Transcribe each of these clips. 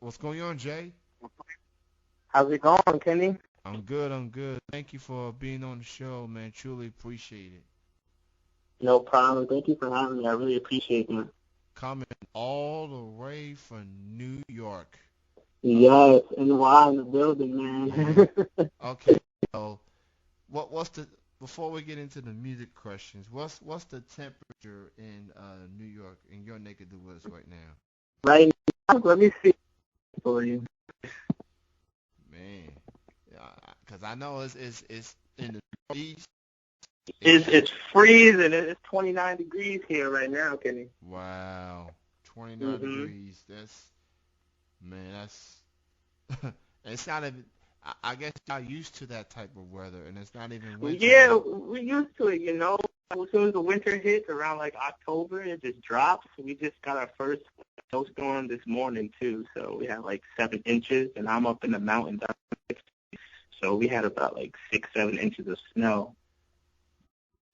What's going on, Jay? How's it going, Kenny? I'm good. I'm good. Thank you for being on the show, man. Truly appreciate it. No problem. Thank you for having me. I really appreciate it. Coming all the way from New York. Yes, and why in the building, Yeah. man? Okay. So, what's the before we get into the music questions? What's the temperature in New York in your neck of the woods right now? Right now, let me see for you. Man, because I know it's in the northeast. It's It's it's freezing. It's 29 degrees here right now, Kenny. wow, 29 Mhm. degrees. That's it's not even. I guess y'all used to that type of weather, and it's not even winter Yeah, yet. we used to it. As soon as the winter hits around like October, it just drops. We just got our first snowstorm this morning too, so we had like 7 inches, and I'm up in the mountains, so we had about like 6, 7 inches of snow.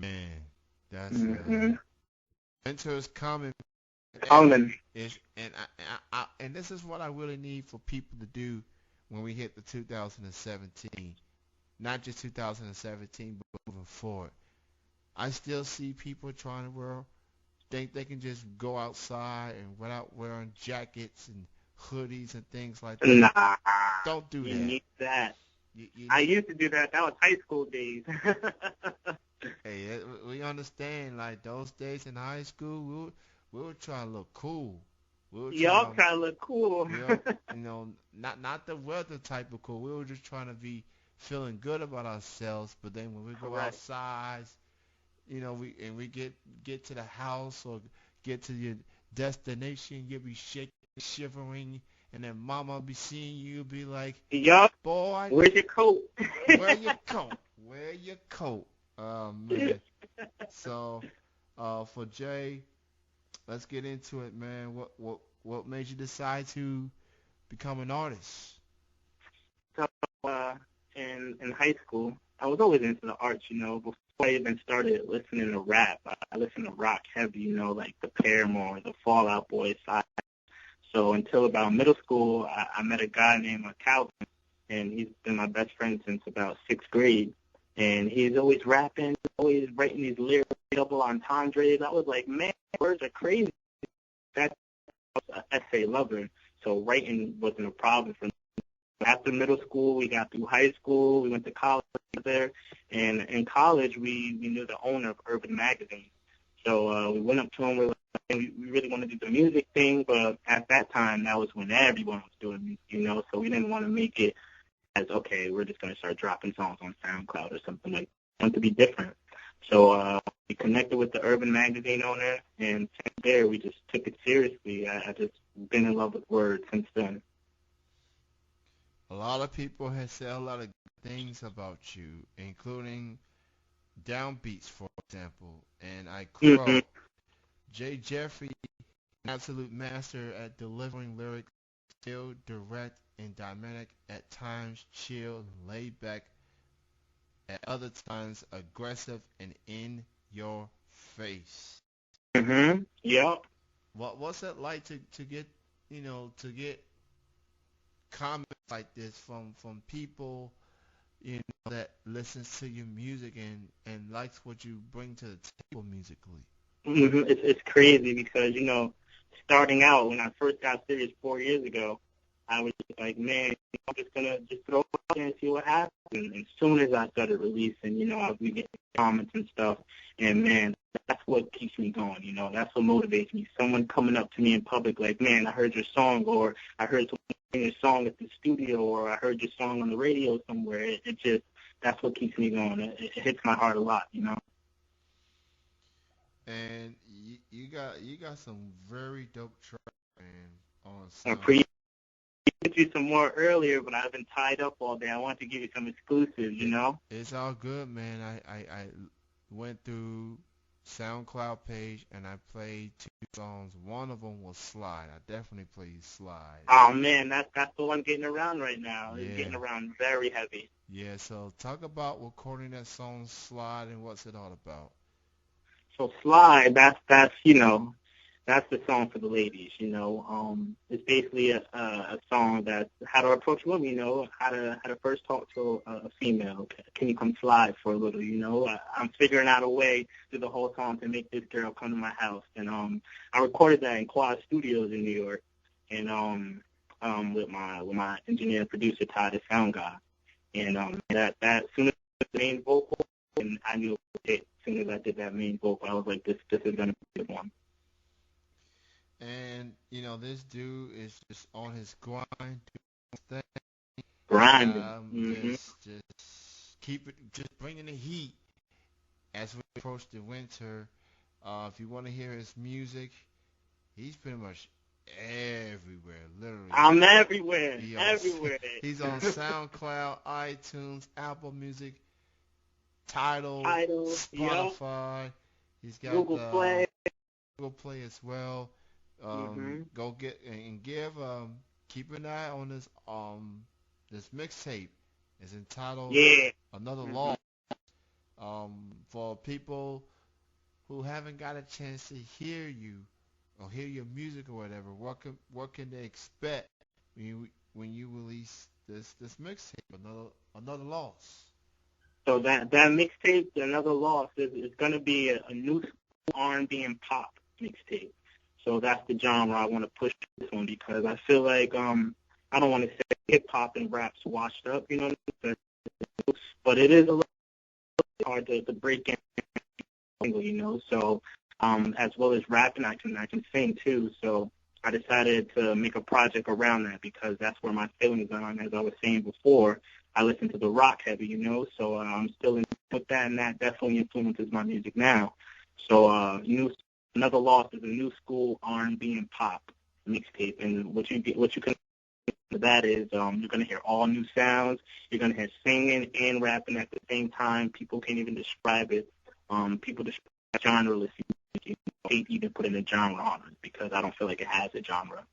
Man, that's Hmm. winter is coming, and Coming. and this is what I really need for people to do when we hit the 2017, not just 2017, but moving forward. I still see people trying to think they can just go outside and without wearing jackets and hoodies and things like that. Nah, Don't do you that. need that. You I need. used to do that. That was high school days. Hey, we understand. Like those days in high school, we were trying to look cool. We were Y'all trying to, trying to look cool. not the weather type of cool. We were just trying to be feeling good about ourselves. But then when we go Correct. outside, we get to the house or get to your destination, you'll be shaking, shivering, and then mama be seeing you, be like, Yup. "Boy, Where's your coat? wear your coat. Wear your coat." Oh man. So, for Jay, let's get into it, man. What made you decide to become an artist? So, uh, in high school, I was always into the arts. Before I even started listening to rap, I listened to rock heavy, like the Paramore, the Fall Out Boy side. So until about middle school, I met a guy named Calvin, and he's been my best friend since about sixth grade. And he's always rapping, always writing these lyrics, double entendres. I was like, man, words are crazy. That's an essay lover. So writing wasn't a problem for me. After middle school, we got through high school. We went to college there. And in college, we knew the owner of Urban Magazine. So we went up to him. We really want to do the music thing, but at that time, that was when everyone was doing music. So we didn't want to make it as, okay, we're just going to start dropping songs on SoundCloud or something like that. We want to be different. So we connected with the Urban Magazine owner, and since there, we just took it seriously. I just been in love with words since then. A lot of people have said a lot of good things about you, including downbeats, for example. And I Hmm. quote, Jay Jefe, an absolute master at delivering lyrics, still direct and dynamic, at times chill and laid back, at other times aggressive and in your face. Hmm. Yep. What's it like to get to get comments like this from people that listens to your music and likes what you bring to the table musically? It's crazy because starting out when I first got serious 4 years ago, I was just like, man, I'm just gonna just throw it out there and see what happens. And as soon as I started releasing, I'll be getting comments and stuff. And man, that's what keeps me going. That's what motivates me. Someone coming up to me in public like, man, I heard your song, or I heard someone sing your song at the studio, or I heard your song on the radio somewhere. It just that's what keeps me going. It hits my heart a lot. And you got some very dope tracks, man, on I Sound. appreciate you some more earlier, but I've been tied up all day. I want to give you some exclusives, you It, know? it's all good, man. I went through SoundCloud page and I played two songs. One of them was Slide. I definitely played Slide. Oh, man, that's the one getting around right now. It's Yeah, getting around very heavy. yeah. So talk about recording that song Slide and what's it all about. So Slide, that's that's the song for the ladies, you know. It's basically a song that's how to approach women, you know, how to first talk to a female. Can you come slide for a little, you know? I'm figuring out a way through the whole song to make this girl come to my house, and I recorded that in Quad Studios in New York, and with my engineer and producer Ty, the sound guy, and that soon as the main vocal, and I knew it. As soon as I did that main vocal, I was like, this is gonna be the one. And this dude is just on his grind, doing his thing. Grinding. Just keep it, just bringing the heat as we approach the winter. If you want to hear his music, he's pretty much everywhere, literally. I'm everywhere, He on, everywhere. he's on SoundCloud, iTunes, Apple Music, Tidal, Tidal, yep. Spotify. He's got Google Play. Google Play as well. Mhm. Go get and give. Keep an eye on this mixtape. It's entitled Yeah. Another Mhm. Law. For people who haven't got a chance to hear you or hear your music or whatever, what can they expect when you release this mixtape? Another loss. So that mixtape, Another Loss, is gonna be a new R&B and pop mixtape. So that's the genre I want to push this one because I feel like I don't want to say hip hop and rap's washed up, you know what I mean? But it is a little hard to break in, you know. So as well as rapping, I can sing too. So I decided to make a project around that because that's where my feelings are. And as I was saying before, I listen to the rock heavy, you know. So I'm still in with that, and that definitely influences my music now. So Another Loss is a new school R&B and pop mixtape, and what you can do that is you're gonna hear all new sounds. You're gonna hear singing and rapping at the same time. People can't even describe it. People describe it genreless. You can't even put in a genre on it because I don't feel like it has a genre.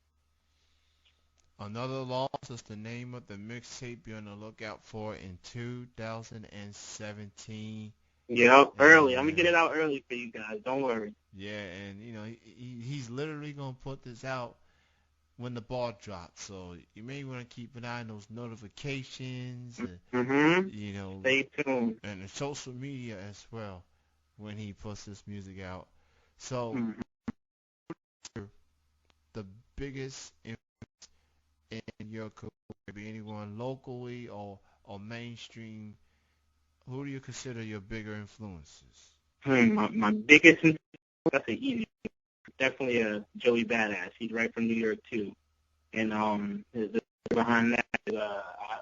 Another Loss is the name of the mixtape you're on the lookout for in 2017. Yep, early. I'm gonna get And it out early for you guys. Don't worry. yeah, and he's literally gonna put this out when the ball drops. So you may want to keep an eye on those notifications, Mhm. you know, Stay tuned. and the social media as well when he puts this music out. So Mhm. the biggest in your career, be anyone locally or mainstream, who do you consider your bigger influences? My biggest, that's an easy. Definitely a Joey Badass. He's right from New York too. And the behind that,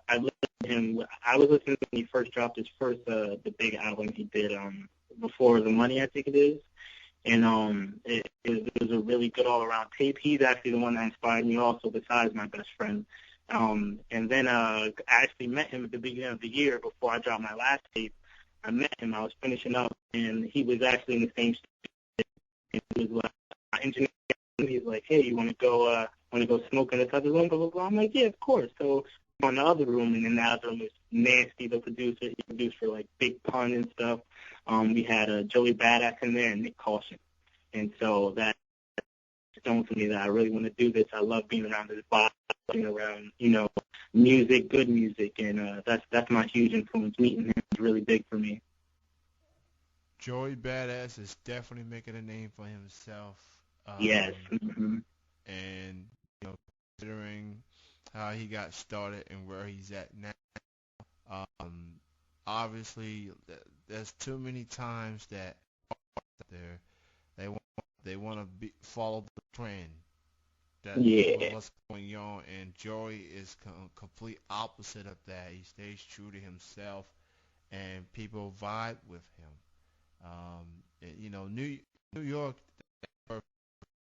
I listened to him. I was listening to when he first dropped his first the big album he did Before the Money, I think it is. And it was a really good all around tape. He's actually the one that inspired me also, besides my best friend. And then I actually met him at the beginning of the year before I dropped my last tape. I met him. I was finishing up, and he was actually in the same state. And he was like, my engineer. He's like, hey, you want to go smoke in this other room? Blah blah blah. I'm like, yeah, of course. So I'm on the other room, and in the other room is Nasty, the producer. He produced for like Big Pun and stuff. We had Joey Badass in there and Nick Caution. And so that shown to me that I really want to do this. I love being around this vibe, being around, music, good music, and that's my huge influence. Meeting him is really big for me. Joey Badass is definitely making a name for himself. Yes. Um, Mm-hmm. and considering how he got started and where he's at now, um, obviously there's too many times that there they want they want to follow the trend that Yeah. what's going on, and Joey is complete opposite of that. He stays true to himself, and people vibe with him. New York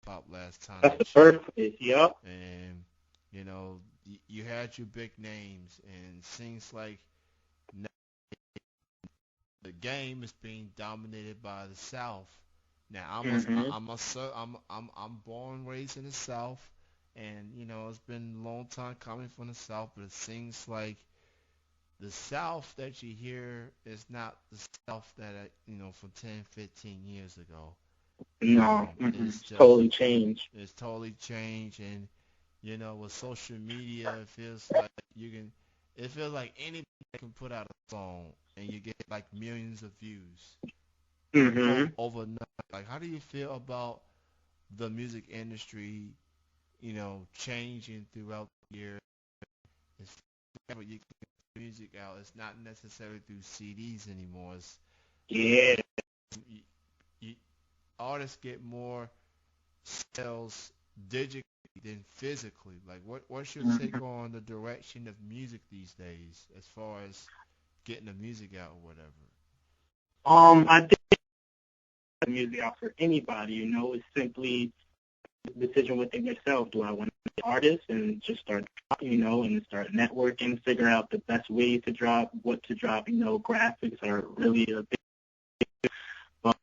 pop last time That's the that shit, birthplace. Yup. and you had your big names, and seems like now the game is being dominated by the South. Now Mm-hmm. I'm born and raised in the South, and it's been a long time coming from the South, but it seems like the South that you hear is not the South that from 10, 15 years ago. No, It's it's just totally changed. it's totally changed, and with social media, it feels like you can. It feels like anybody can put out a song, and you get like millions of views Mhm. overnight. Like, how do you feel about the music industry, changing throughout the year? It's you can get music out. It's not necessarily through CDs anymore. Yeah. You, you, artists get more sales digitally than physically. Like, what's your take Mhm. on the direction of music these days, as far as getting the music out or whatever? I think music out for anybody. It's simply a decision within yourself. Do I want to be an artist and just start dropping, and start networking, figure out the best way to drop, what to drop. Graphics are really a big. But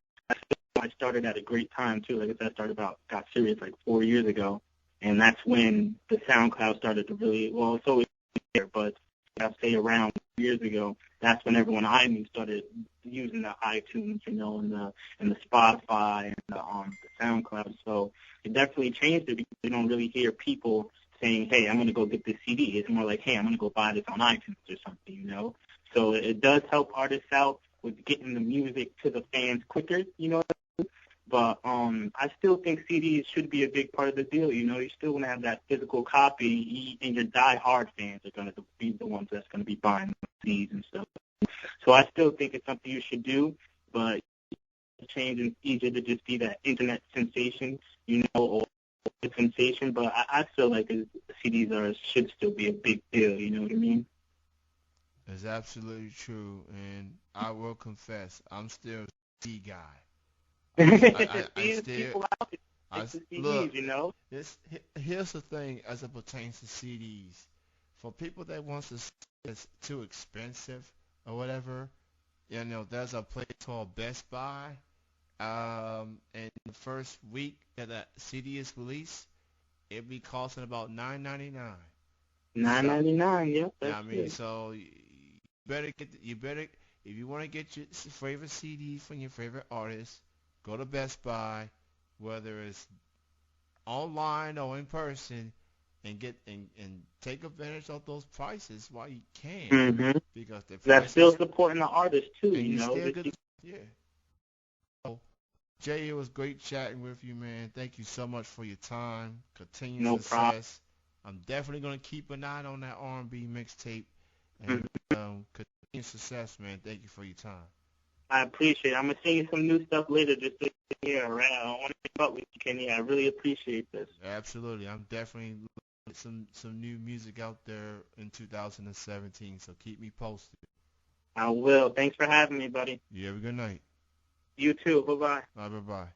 I started at a great time too. Like I said, got serious like 4 years ago, and that's when the SoundCloud started to really. Well, it's always there, but I'll say around years ago, that's when everyone I knew started using the iTunes, and the Spotify and the SoundCloud. So it definitely changed it because you don't really hear people saying, "Hey, I'm going to go get this CD." It's more like, "Hey, I'm going to go buy this on iTunes or something." So it does help artists out with getting the music to the fans quicker. But I still think CDs should be a big part of the deal. You still want to have that physical copy, and your die-hard fans are going to be the ones that's going to be buying CDs and stuff. So I still think it's something you should do, but it's change is easier to just be that internet sensation, or a sensation. But I feel like CDs should still be a big deal. You know what I mean? It's absolutely true, and I will confess, I'm still a CD guy. I These still, people out there like the look. CDs. Here's the thing, as it pertains to CDs. For people that wants to say it's too expensive or whatever, there's a place called Best Buy. And the first week that CD is released, it'll be costing about $9.99. So, $9.99. Yep, yeah, that's I mean, it. so you better, if you want to get your favorite CD from your favorite artist, go to Best Buy, whether it's online or in person, and take advantage of those prices while you can, Mhm. because the That's still prices, supporting the artist too. and you still This get, yeah. So, Jay, it was great chatting with you, man. Thank you so much for your time. Continued no problem. success. I'm definitely gonna keep an eye on that R&B mixtape, and Mhm. continued success, man. Thank you for your time. I appreciate it. I'm gonna send you some new stuff later, just to hear. All right, I don't want to keep up with you, Kenny. I really appreciate this. Absolutely, I'm definitely looking at some new music out there in 2017. So keep me posted. I will. Thanks for having me, buddy. You have a good night. You too. Bye bye. Bye bye.